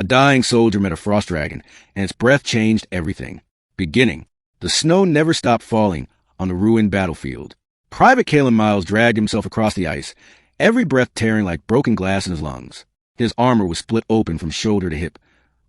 dying soldier met a frost dragon, and its breath changed everything. Beginning, the snow never stopped falling on the ruined battlefield. Private Kalen Miles dragged himself across the ice, every breath tearing like broken glass in his lungs. His armor was split open from shoulder to hip,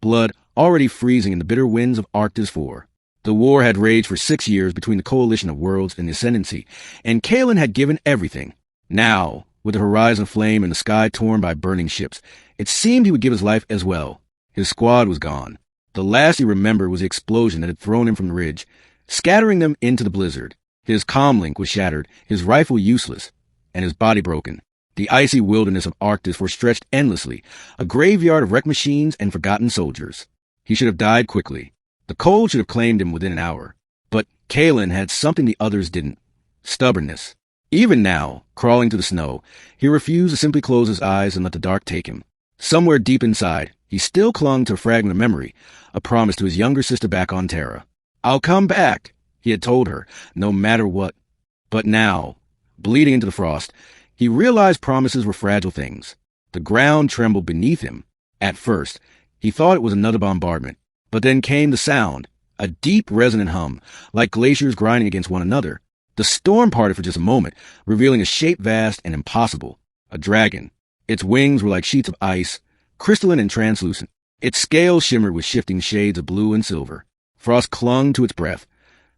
blood already freezing in the bitter winds of Arctis-4. The war had raged for 6 years between the coalition of worlds and the Ascendancy, and Kalen had given everything. Now, with the horizon aflame and the sky torn by burning ships, it seemed he would give his life as well. His squad was gone. The last he remembered was the explosion that had thrown him from the ridge, scattering them into the blizzard. His comlink was shattered, his rifle useless, and his body broken. The icy wilderness of Arctis were stretched endlessly, a graveyard of wrecked machines and forgotten soldiers. He should have died quickly. The cold should have claimed him within an hour. But Kalen had something the others didn't. Stubbornness. Even now, crawling through the snow, he refused to simply close his eyes and let the dark take him. Somewhere deep inside, he still clung to a fragment of memory, a promise to his younger sister back on Terra. "I'll come back," he had told her, no matter what. But now, bleeding into the frost, he realized promises were fragile things. The ground trembled beneath him. At first, he thought it was another bombardment, but then came the sound, a deep, resonant hum, like glaciers grinding against one another. The storm parted for just a moment, revealing a shape vast and impossible. A dragon. Its wings were like sheets of ice, crystalline and translucent. Its scales shimmered with shifting shades of blue and silver. Frost clung to its breath,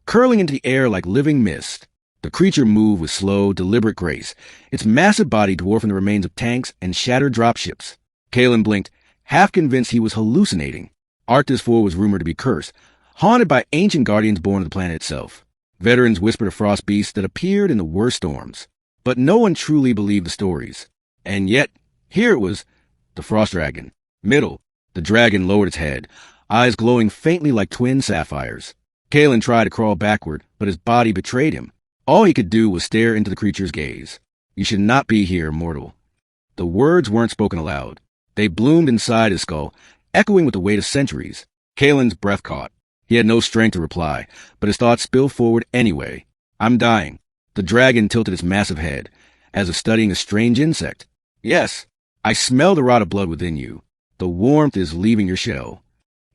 curling into the air like living mist. The creature moved with slow, deliberate grace, its massive body dwarfing the remains of tanks and shattered dropships. Kalen blinked, half convinced he was hallucinating. Arctis-4 was rumored to be cursed, haunted by ancient guardians born of the planet itself. Veterans whispered of frost beasts that appeared in the worst storms. But no one truly believed the stories. And yet, here it was, the frost dragon. Middle, the dragon lowered its head, eyes glowing faintly like twin sapphires. Kalen tried to crawl backward, but his body betrayed him. All he could do was stare into the creature's gaze. "You should not be here, mortal." The words weren't spoken aloud. They bloomed inside his skull, echoing with the weight of centuries. Kalen's breath caught. He had no strength to reply, but his thoughts spilled forward anyway. "I'm dying." The dragon tilted its massive head, as if studying a strange insect. "Yes, I smell the rot of blood within you. The warmth is leaving your shell."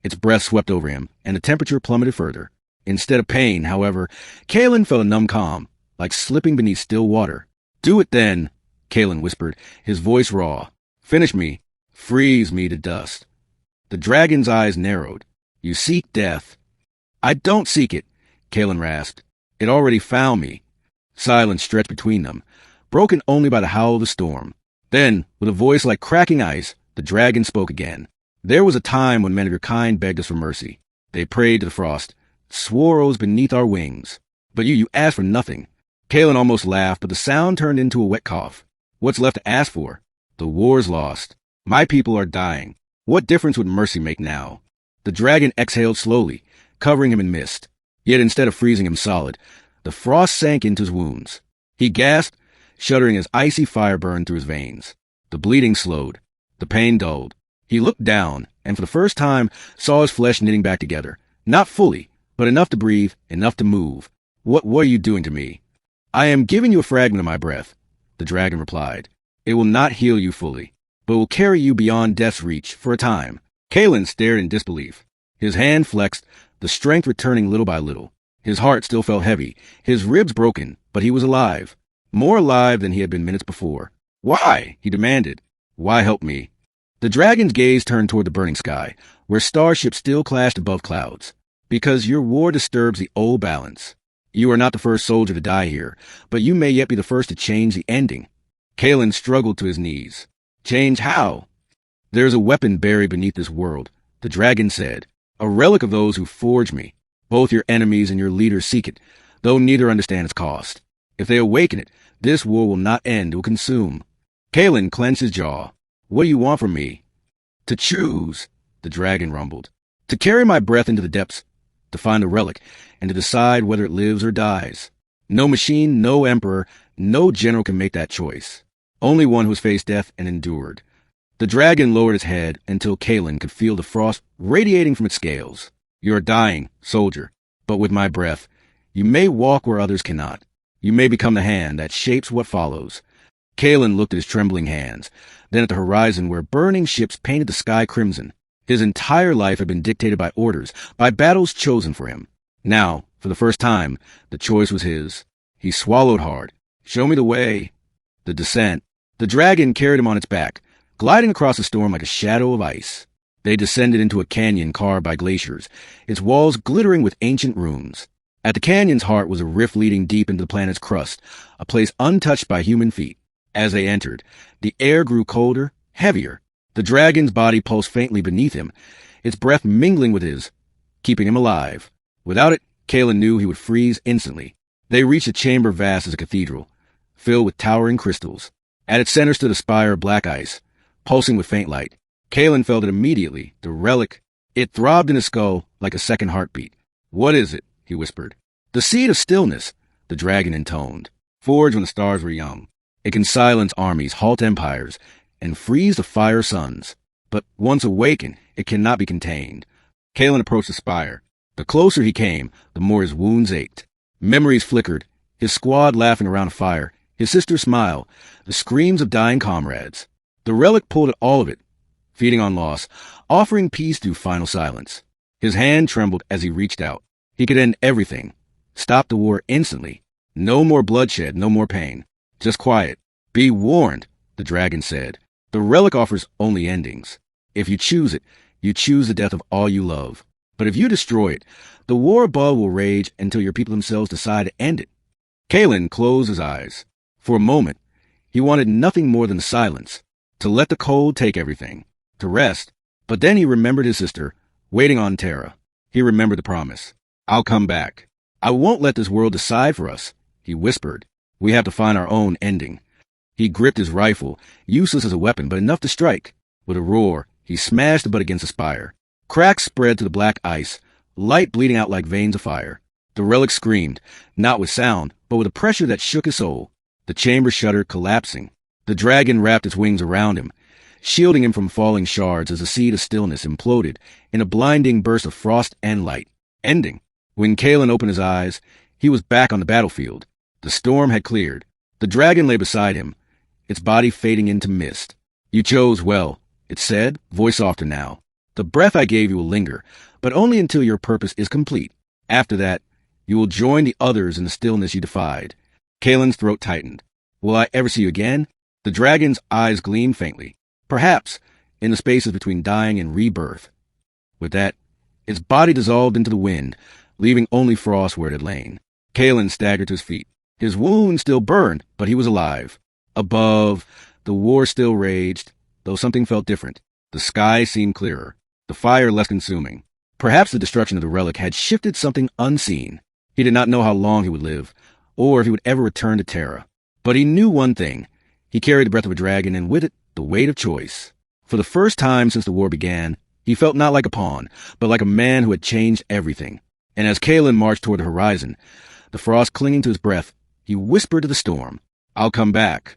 Its breath swept over him, and the temperature plummeted further. Instead of pain, however, Kalen felt a numb calm, like slipping beneath still water. "Do it then," Kalen whispered, his voice raw. "Finish me. Freeze me to dust." The dragon's eyes narrowed. "You seek death." "I don't seek it," Kalen rasped. "It already found me." Silence stretched between them, broken only by the howl of the storm. Then, with a voice like cracking ice, the dragon spoke again. "There was a time when men of your kind begged us for mercy. They prayed to the frost, swore oaths beneath our wings. But you asked for nothing." Kalen almost laughed, but the sound turned into a wet cough. "What's left to ask for? The war's lost. My people are dying. What difference would mercy make now?" The dragon exhaled slowly, covering him in mist. Yet instead of freezing him solid, the frost sank into his wounds. He gasped, shuddering as icy fire burned through his veins. The bleeding slowed. The pain dulled. He looked down, and for the first time saw his flesh knitting back together. Not fully, but enough to breathe, enough to move. "What are you doing to me?" "I am giving you a fragment of my breath," the dragon replied. "It will not heal you fully, but will carry you beyond death's reach for a time." Kalen stared in disbelief. His hand flexed, the strength returning little by little. His heart still felt heavy, his ribs broken, but he was alive. More alive than he had been minutes before. "Why?" he demanded. "Why help me?" The dragon's gaze turned toward the burning sky, where starships still clashed above clouds. "Because your war disturbs the old balance. You are not the first soldier to die here, but you may yet be the first to change the ending." Kalen struggled to his knees. "Change how?" "There is a weapon buried beneath this world," the dragon said. "A relic of those who forged me. Both your enemies and your leaders seek it, though neither understand its cost. If they awaken it, this war will not end, it will consume." Kalen clenched his jaw. "What do you want from me?" "To choose," the dragon rumbled. "To carry my breath into the depths, to find the relic, and to decide whether it lives or dies. No machine, no emperor, no general can make that choice. Only one who has faced death and endured." The dragon lowered its head until Kalen could feel the frost radiating from its scales. "You are dying, soldier, but with my breath, you may walk where others cannot. You may become the hand that shapes what follows." Kalen looked at his trembling hands, then at the horizon where burning ships painted the sky crimson. His entire life had been dictated by orders, by battles chosen for him. Now, for the first time, the choice was his. He swallowed hard. Show me the way. The descent. The dragon carried him on its back, gliding across the storm like a shadow of ice. They descended into a canyon carved by glaciers, its walls glittering with ancient runes. At the canyon's heart was a rift leading deep into the planet's crust, a place untouched by human feet. As they entered, the air grew colder, heavier. The dragon's body pulsed faintly beneath him, its breath mingling with his, keeping him alive. Without it, Kalen knew he would freeze instantly. They reached a chamber vast as a cathedral, filled with towering crystals. At its center stood a spire of black ice, pulsing with faint light. Kalen felt it immediately, the relic. It throbbed in his skull like a second heartbeat. What is it? He whispered. The seed of stillness, the dragon intoned. Forged when the stars were young. It can silence armies, halt empires, and freeze the fire suns. But once awakened, it cannot be contained. Kalen approached the spire. The closer he came, the more his wounds ached. Memories flickered, his squad laughing around a fire, his sister's smile, the screams of dying comrades. The relic pulled at all of it, feeding on loss, offering peace through final silence. His hand trembled as he reached out. He could end everything, stop the war instantly. No more bloodshed, no more pain. Just quiet. Be warned, the dragon said. The relic offers only endings. If you choose it, you choose the death of all you love. But if you destroy it, the war above will rage until your people themselves decide to end it. Kalen closed his eyes. For a moment, he wanted nothing more than silence, to let the cold take everything, to rest. But then he remembered his sister, waiting on Terra. He remembered the promise. I'll come back. I won't let this world decide for us, he whispered. We have to find our own ending. He gripped his rifle, useless as a weapon, but enough to strike. With a roar, he smashed the butt against the spire. Cracks spread to the black ice, light bleeding out like veins of fire. The relic screamed, not with sound, but with a pressure that shook his soul. The chamber shuddered, collapsing. The dragon wrapped its wings around him, shielding him from falling shards as the seed of stillness imploded in a blinding burst of frost and light. Ending. When Kalen opened his eyes, he was back on the battlefield. The storm had cleared. The dragon lay beside him, its body fading into mist. You chose well, it said, voice softer now. The breath I gave you will linger, but only until your purpose is complete. After that, you will join the others in the stillness you defied. Kalen's throat tightened. Will I ever see you again? The dragon's eyes gleamed faintly. Perhaps, in the spaces between dying and rebirth. With that, its body dissolved into the wind, leaving only frost where it had lain. Kalen staggered to his feet. His wound still burned, but he was alive. Above, the war still raged, though something felt different. The sky seemed clearer, the fire less consuming. Perhaps the destruction of the relic had shifted something unseen. He did not know how long he would live, or if he would ever return to Terra. But he knew one thing. He carried the breath of a dragon, and with it, the weight of choice. For the first time since the war began, he felt not like a pawn, but like a man who had changed everything. And as Kalen marched toward the horizon, the frost clinging to his breath, he whispered to the storm, I'll come back.